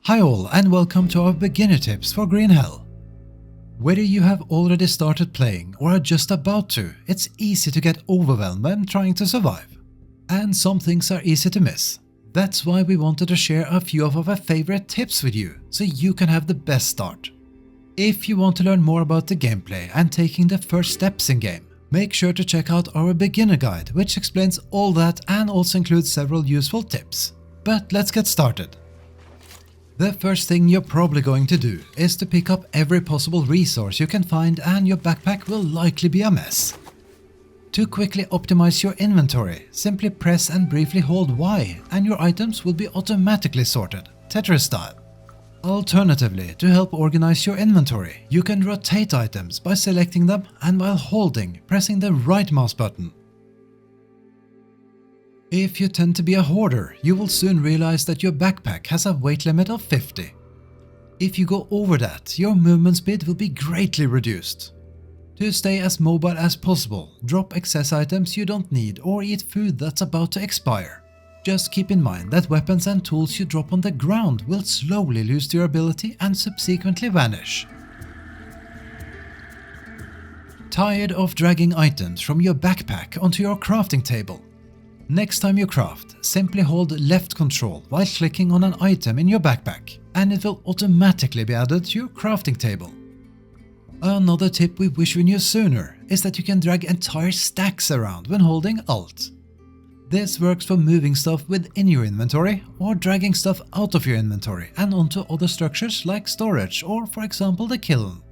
Hi all and welcome to our beginner tips for Green Hell. Whether you have already started playing or are just about to, it's easy to get overwhelmed when trying to survive. And some things are easy to miss. That's why we wanted to share a few of our favorite tips with you, so you can have the best start. If you want to learn more about the gameplay and taking the first steps in game, make sure to check out our beginner guide, which explains all that and also includes several useful tips. But let's get started. The first thing you're probably going to do is to pick up every possible resource you can find, and your backpack will likely be a mess. To quickly optimize your inventory, simply press and briefly hold Y and your items will be automatically sorted, Tetris style. Alternatively, to help organize your inventory, you can rotate items by selecting them and while holding, pressing the right mouse button. If you tend to be a hoarder, you will soon realize that your backpack has a weight limit of 50. If you go over that, your movement speed will be greatly reduced. To stay as mobile as possible, drop excess items you don't need or eat food that's about to expire. Just keep in mind that weapons and tools you drop on the ground will slowly lose durability and subsequently vanish. Tired of dragging items from your backpack onto your crafting table? Next time you craft, simply hold left control while clicking on an item in your backpack, and it will automatically be added to your crafting table. Another tip we wish we knew sooner is that you can drag entire stacks around when holding Alt. This works for moving stuff within your inventory or dragging stuff out of your inventory and onto other structures like storage or, for example, the kiln.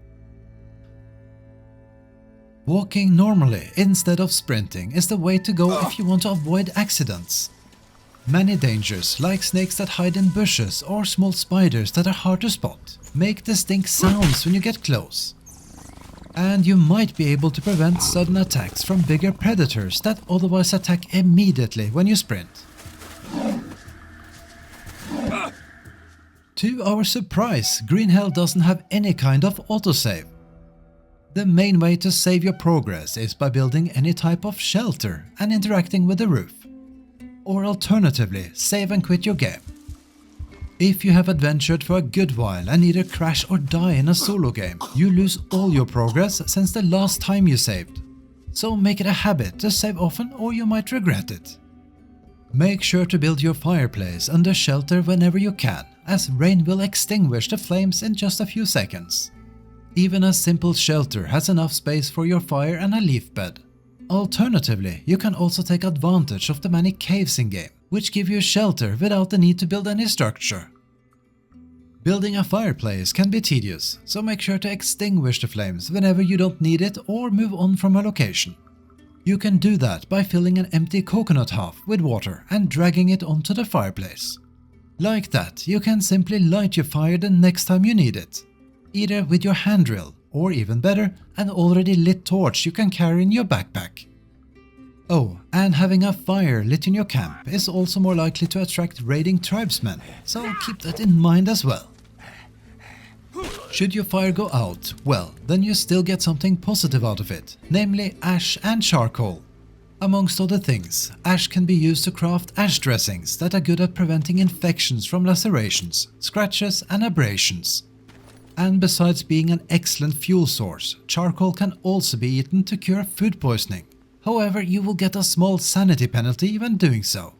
Walking normally instead of sprinting is the way to go if you want to avoid accidents. Many dangers, like snakes that hide in bushes or small spiders that are hard to spot, make distinct sounds when you get close. And you might be able to prevent sudden attacks from bigger predators that otherwise attack immediately when you sprint. To our surprise, Green Hell doesn't have any kind of autosave. The main way to save your progress is by building any type of shelter and interacting with the roof. Or alternatively, save and quit your game. If you have adventured for a good while and either crash or die in a solo game, you lose all your progress since the last time you saved. So make it a habit to save often or you might regret it. Make sure to build your fireplace under shelter whenever you can, as rain will extinguish the flames in just a few seconds. Even a simple shelter has enough space for your fire and a leaf bed. Alternatively, you can also take advantage of the many caves in-game, which give you shelter without the need to build any structure. Building a fireplace can be tedious, so make sure to extinguish the flames whenever you don't need it or move on from a location. You can do that by filling an empty coconut half with water and dragging it onto the fireplace. Like that, you can simply light your fire the next time you need it, either with your hand drill or, even better, an already lit torch you can carry in your backpack. Oh, and having a fire lit in your camp is also more likely to attract raiding tribesmen, so keep that in mind as well. Should your fire go out, well, then you still get something positive out of it, namely ash and charcoal. Amongst other things, ash can be used to craft ash dressings that are good at preventing infections from lacerations, scratches and abrasions. And besides being an excellent fuel source, charcoal can also be eaten to cure food poisoning. However, you will get a small sanity penalty when doing so.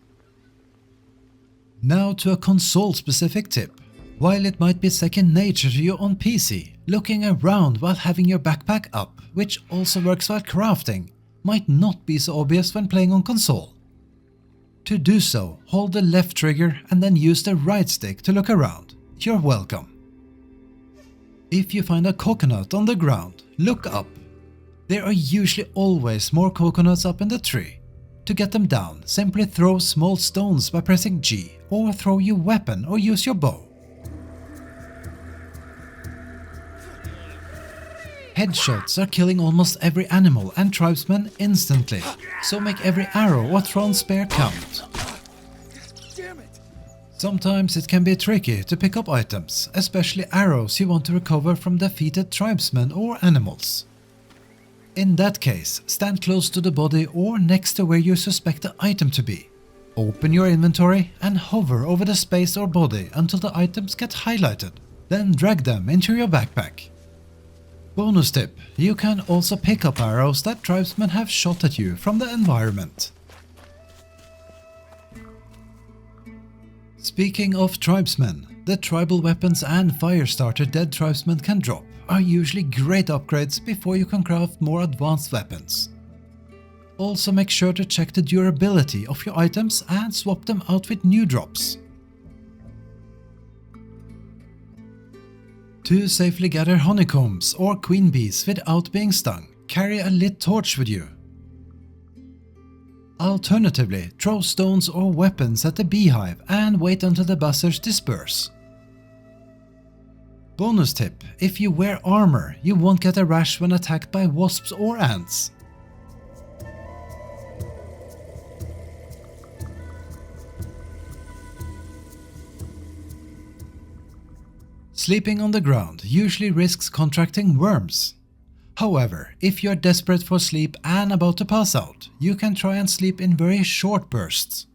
Now to a console-specific tip. While it might be second nature to you on PC, looking around while having your backpack up, which also works while crafting, might not be so obvious when playing on console. To do so, hold the left trigger and then use the right stick to look around. You're welcome. If you find a coconut on the ground, look up. There are usually always more coconuts up in the tree. To get them down, simply throw small stones by pressing G, or throw your weapon or use your bow. Headshots are killing almost every animal and tribesman instantly, so make every arrow or thrown spear count. Sometimes it can be tricky to pick up items, especially arrows you want to recover from defeated tribesmen or animals. In that case, stand close to the body or next to where you suspect the item to be. Open your inventory and hover over the space or body until the items get highlighted. Then drag them into your backpack. Bonus tip: you can also pick up arrows that tribesmen have shot at you from the environment. Speaking of tribesmen, the tribal weapons and fire starter dead tribesmen can drop are usually great upgrades before you can craft more advanced weapons. Also make sure to check the durability of your items and swap them out with new drops. To safely gather honeycombs or queen bees without being stung, carry a lit torch with you. Alternatively, throw stones or weapons at the beehive and wait until the buzzers disperse. Bonus tip: if you wear armor, you won't get a rash when attacked by wasps or ants. Sleeping on the ground usually risks contracting worms. However, if you are desperate for sleep and about to pass out, you can try and sleep in very short bursts.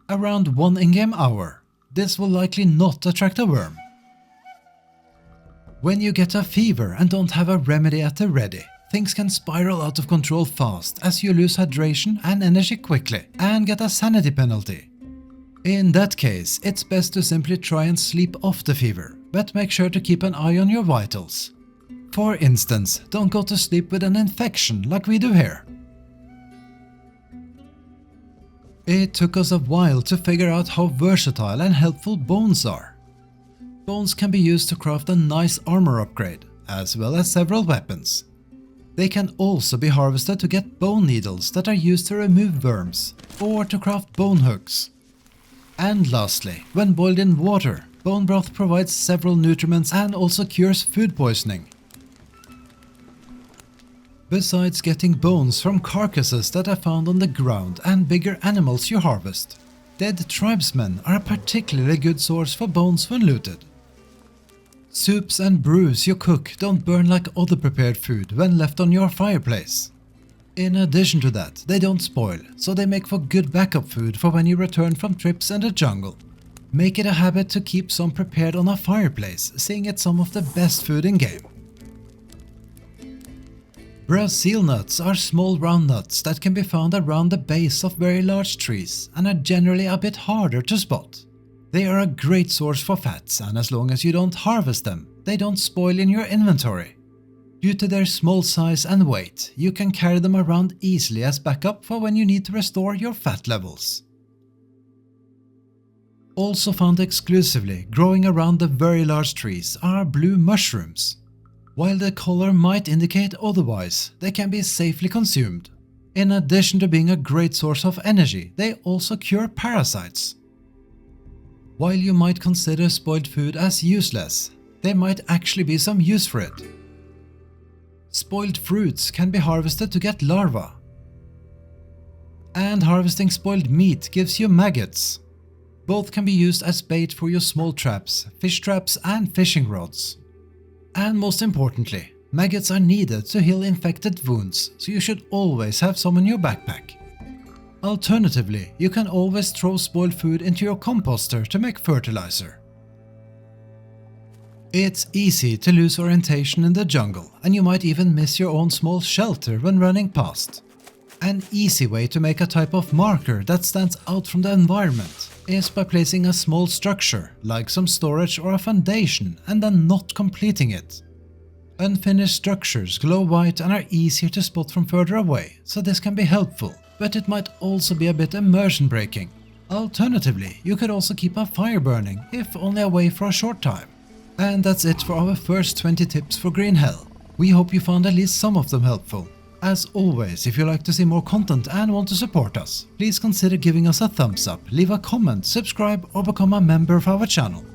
Around 1 in-game hour. This will likely not attract a worm. When you get a fever and don't have a remedy at the ready, things can spiral out of control fast as you lose hydration and energy quickly and get a sanity penalty. In that case, it's best to simply try and sleep off the fever, but make sure to keep an eye on your vitals. For instance, don't go to sleep with an infection like we do here. It took us a while to figure out how versatile and helpful bones are. Bones can be used to craft a nice armor upgrade, as well as several weapons. They can also be harvested to get bone needles that are used to remove worms, or to craft bone hooks. And lastly, when boiled in water, bone broth provides several nutriments and also cures food poisoning. Besides getting bones from carcasses that are found on the ground and bigger animals you harvest, dead tribesmen are a particularly good source for bones when looted. Soups and brews you cook don't burn like other prepared food when left on your fireplace. In addition to that, they don't spoil, so they make for good backup food for when you return from trips in the jungle. Make it a habit to keep some prepared on a fireplace, seeing it's some of the best food in game. Brazil nuts are small round nuts that can be found around the base of very large trees and are generally a bit harder to spot. They are a great source for fats, and as long as you don't harvest them, they don't spoil in your inventory. Due to their small size and weight, you can carry them around easily as backup for when you need to restore your fat levels. Also found exclusively growing around the very large trees are blue mushrooms. While the color might indicate otherwise, they can be safely consumed. In addition to being a great source of energy, they also cure parasites. While you might consider spoiled food as useless, there might actually be some use for it. Spoiled fruits can be harvested to get larvae. And harvesting spoiled meat gives you maggots. Both can be used as bait for your small traps, fish traps and fishing rods. And most importantly, maggots are needed to heal infected wounds, so you should always have some in your backpack. Alternatively, you can always throw spoiled food into your composter to make fertilizer. It's easy to lose orientation in the jungle, and you might even miss your own small shelter when running past. An easy way to make a type of marker that stands out from the environment is by placing a small structure, like some storage or a foundation, and then not completing it. Unfinished structures glow white and are easier to spot from further away, so this can be helpful, but it might also be a bit immersion breaking. Alternatively, you could also keep a fire burning, if only away for a short time. And that's it for our first 20 tips for Green Hell. We hope you found at least some of them helpful. As always, if you like to see more content and want to support us, please consider giving us a thumbs up, leave a comment, subscribe or become a member of our channel.